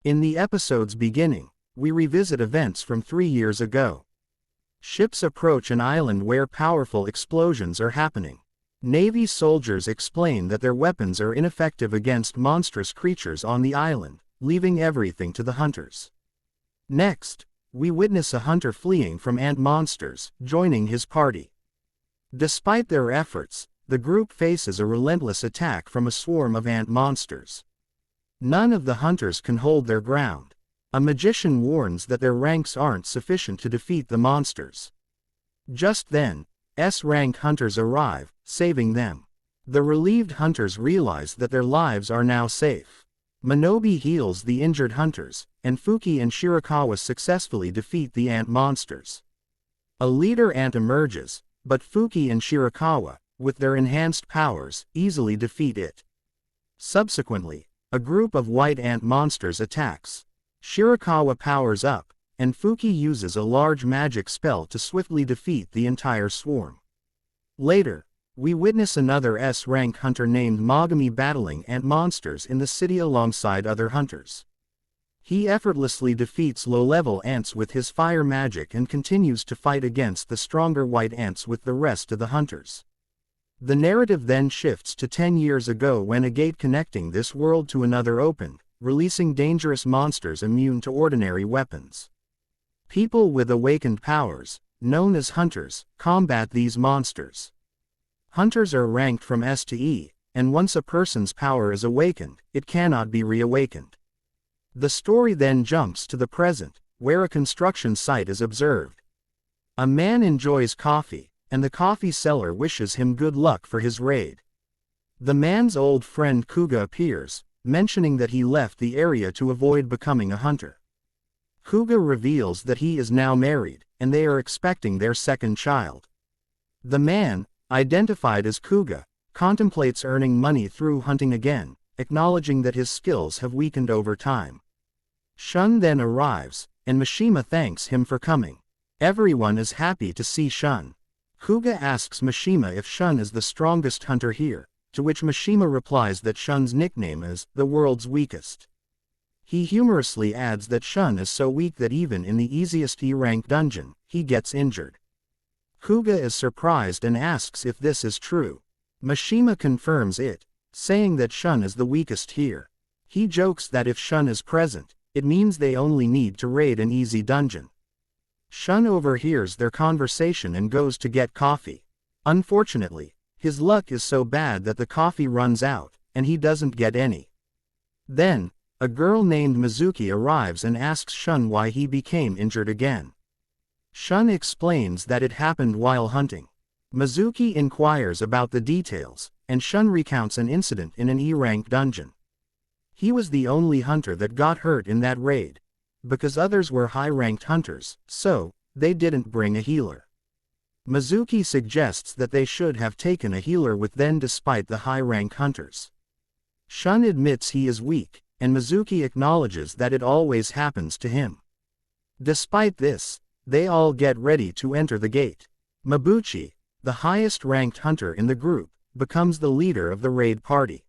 In the episode's beginning, we revisit events from 3 years ago. Ships approach an island where powerful explosions are happening. Navy soldiers explain that their weapons are ineffective against monstrous creatures on the island, leaving everything to the hunters. Next, we witness a hunter fleeing from ant monsters, joining his party. Despite their efforts, the group faces a relentless attack from a swarm of ant monsters. None of the hunters can hold their ground. A magician warns that their ranks aren't sufficient to defeat the monsters. Just then, S-rank hunters arrive, saving them. The relieved hunters realize that their lives are now safe. Minobi heals the injured hunters, and Fuki and Shirakawa successfully defeat the ant monsters. A leader ant emerges, but Fuki and Shirakawa, with their enhanced powers, easily defeat it. Subsequently, a group of white ant monsters attacks. Shirakawa powers up, and Fuki uses a large magic spell to swiftly defeat the entire swarm. Later, we witness another S-rank hunter named Mogami battling ant monsters in the city alongside other hunters. He effortlessly defeats low-level ants with his fire magic and continues to fight against the stronger white ants with the rest of the hunters. The narrative then shifts to 10 years ago when a gate connecting this world to another opened, releasing dangerous monsters immune to ordinary weapons. People with awakened powers, known as hunters, combat these monsters. Hunters are ranked from S to E, and once a person's power is awakened, it cannot be reawakened. The story then jumps to the present, where a construction site is observed. A man enjoys coffee, and the coffee seller wishes him good luck for his raid. The man's old friend Kuga appears, mentioning that he left the area to avoid becoming a hunter. Kuga reveals that he is now married, and they are expecting their second child. The man, identified as Kuga, contemplates earning money through hunting again, acknowledging that his skills have weakened over time. Shun then arrives, and Mishima thanks him for coming. Everyone is happy to see Shun. Kuga asks Mishima if Shun is the strongest hunter here, to which Mishima replies that Shun's nickname is the world's weakest. He humorously adds that Shun is so weak that even in the easiest E-rank dungeon, he gets injured. Kuga is surprised and asks if this is true. Mishima confirms it, saying that Shun is the weakest here. He jokes that if Shun is present, it means they only need to raid an easy dungeon. Shun overhears their conversation and goes to get coffee. Unfortunately, his luck is so bad that the coffee runs out, and he doesn't get any. Then, a girl named Mizuki arrives and asks Shun why he became injured again. Shun explains that it happened while hunting. Mizuki inquires about the details, and Shun recounts an incident in an E-rank dungeon. He was the only hunter that got hurt in that raid, because others were high-ranked hunters, so they didn't bring a healer. Mizuki suggests that they should have taken a healer with them despite the high-rank hunters. Shun admits he is weak, and Mizuki acknowledges that it always happens to him. Despite this, they all get ready to enter the gate. Mabuchi, the highest-ranked hunter in the group, becomes the leader of the raid party.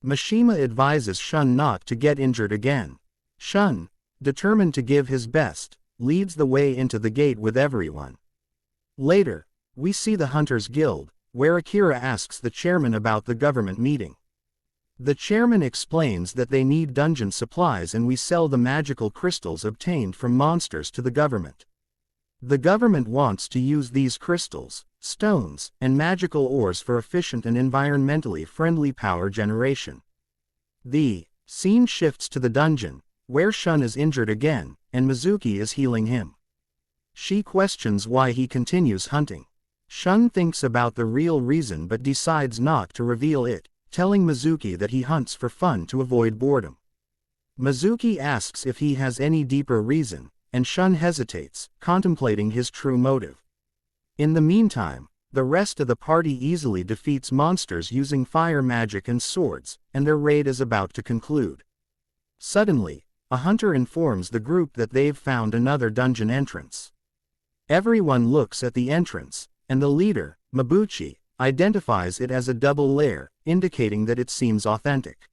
Mishima advises Shun not to get injured again. Shun, determined to give his best, leads the way into the gate with everyone. Later, we see the Hunters Guild, where Akira asks the chairman about the government meeting. The chairman explains that they need dungeon supplies and we sell the magical crystals obtained from monsters to the government. The government wants to use these crystals, stones, and magical ores for efficient and environmentally friendly power generation. The scene shifts to the dungeon, where Shun is injured again, and Mizuki is healing him. She questions why he continues hunting. Shun thinks about the real reason but decides not to reveal it, telling Mizuki that he hunts for fun to avoid boredom. Mizuki asks if he has any deeper reason, and Shun hesitates, contemplating his true motive. In the meantime, the rest of the party easily defeats monsters using fire magic and swords, and their raid is about to conclude. Suddenly, a hunter informs the group that they've found another dungeon entrance. Everyone looks at the entrance, and the leader, Mabuchi, identifies it as a double lair, indicating that it seems authentic.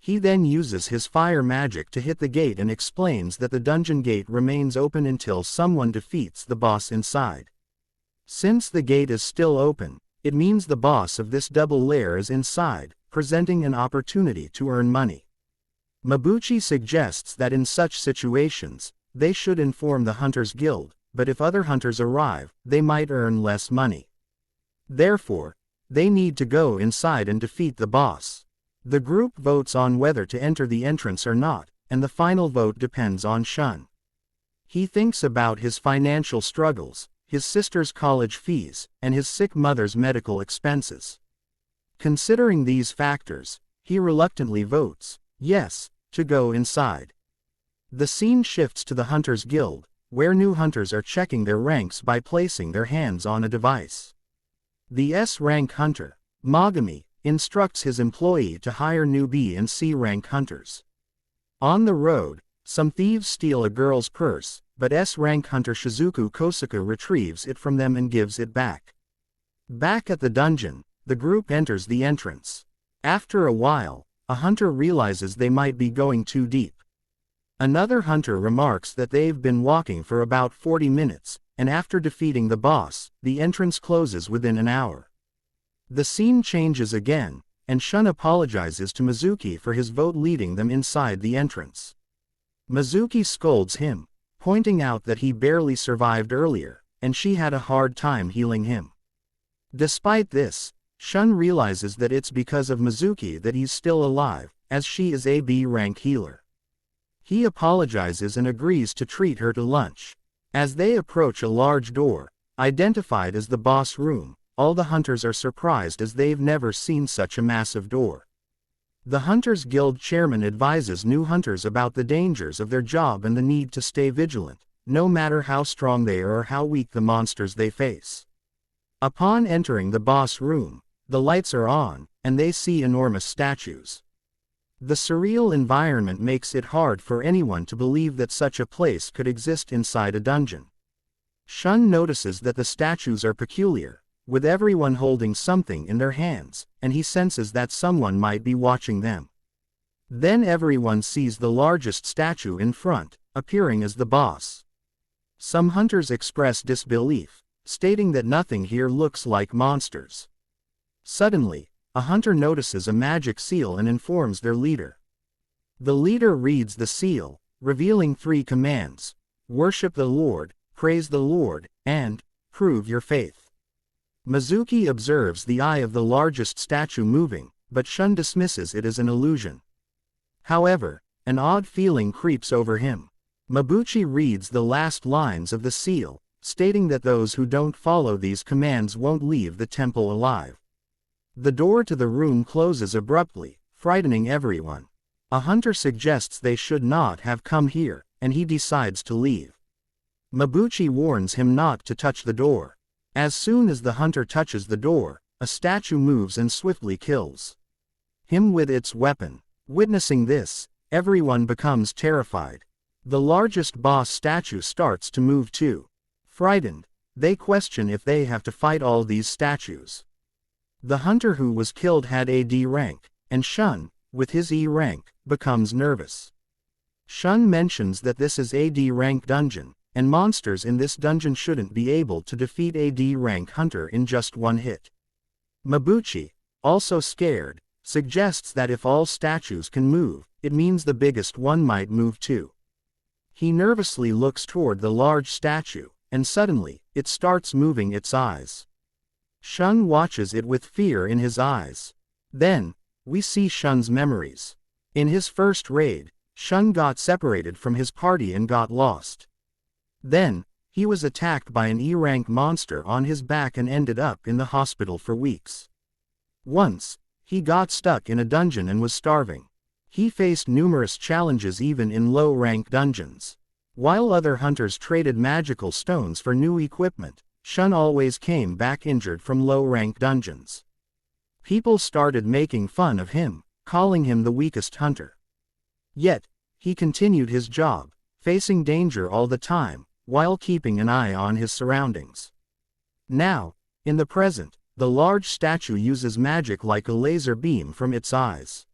He then uses his fire magic to hit the gate and explains that the dungeon gate remains open until someone defeats the boss inside. Since the gate is still open, it means the boss of this double lair is inside, presenting an opportunity to earn money. Mabuchi suggests that in such situations, they should inform the Hunters Guild, but if other hunters arrive, they might earn less money. Therefore, they need to go inside and defeat the boss. The group votes on whether to enter the entrance or not, and the final vote depends on Shun. He thinks about his financial struggles, his sister's college fees, and his sick mother's medical expenses. Considering these factors, he reluctantly votes yes to go inside. The scene shifts to the Hunters Guild, where new hunters are checking their ranks by placing their hands on a device. The S-rank hunter, Mogami, instructs his employee to hire new B and C-rank hunters. On the road, some thieves steal a girl's purse, but S-rank hunter Shizuku Kosuke retrieves it from them and gives it back. Back at the dungeon, the group enters the entrance. After a while, a hunter realizes they might be going too deep. Another hunter remarks that they've been walking for about 40 minutes, and after defeating the boss, the entrance closes within an hour. The scene changes again, and Shun apologizes to Mizuki for his vote leading them inside the entrance. Mizuki scolds him, pointing out that he barely survived earlier, and she had a hard time healing him. Despite this, Shun realizes that it's because of Mizuki that he's still alive, as she is a B-rank healer. He apologizes and agrees to treat her to lunch. As they approach a large door, identified as the boss room, all the hunters are surprised as they've never seen such a massive door. The Hunters Guild chairman advises new hunters about the dangers of their job and the need to stay vigilant, no matter how strong they are or how weak the monsters they face. Upon entering the boss room, the lights are on, and they see enormous statues. The surreal environment makes it hard for anyone to believe that such a place could exist inside a dungeon. Shun notices that the statues are peculiar, with everyone holding something in their hands, and he senses that someone might be watching them. Then everyone sees the largest statue in front, appearing as the boss. Some hunters express disbelief, stating that nothing here looks like monsters. Suddenly, a hunter notices a magic seal and informs their leader. The leader reads the seal, revealing 3 commands: worship the Lord, praise the Lord, and prove your faith. Mizuki observes the eye of the largest statue moving, but Shun dismisses it as an illusion. However, an odd feeling creeps over him. Mabuchi reads the last lines of the seal, stating that those who don't follow these commands won't leave the temple alive. The door to the room closes abruptly, frightening everyone. A hunter suggests they should not have come here, and he decides to leave. Mabuchi warns him not to touch the door. As soon as the hunter touches the door, a statue moves and swiftly kills him with its weapon. Witnessing this, everyone becomes terrified. The largest boss statue starts to move too. Frightened, they question if they have to fight all these statues. The hunter who was killed had a D rank, and Shun, with his E rank, becomes nervous. Shun mentions that this is a D rank dungeon, and monsters in this dungeon shouldn't be able to defeat a D-rank hunter in just one hit. Mabuchi, also scared, suggests that if all statues can move, it means the biggest one might move too. He nervously looks toward the large statue, and suddenly, it starts moving its eyes. Shun watches it with fear in his eyes. Then, we see Shun's memories. In his first raid, Shun got separated from his party and got lost. Then, he was attacked by an E-rank monster on his back and ended up in the hospital for weeks. Once, he got stuck in a dungeon and was starving. He faced numerous challenges even in low-rank dungeons. While other hunters traded magical stones for new equipment, Shun always came back injured from low-rank dungeons. People started making fun of him, calling him the weakest hunter. Yet, he continued his job, facing danger all the time, while keeping an eye on his surroundings. Now, in the present, the large statue uses magic like a laser beam from its eyes.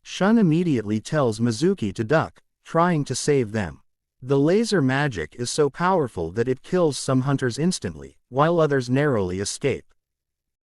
Shun immediately tells Mizuki to duck, trying to save them. The laser magic is so powerful that it kills some hunters instantly, while others narrowly escape.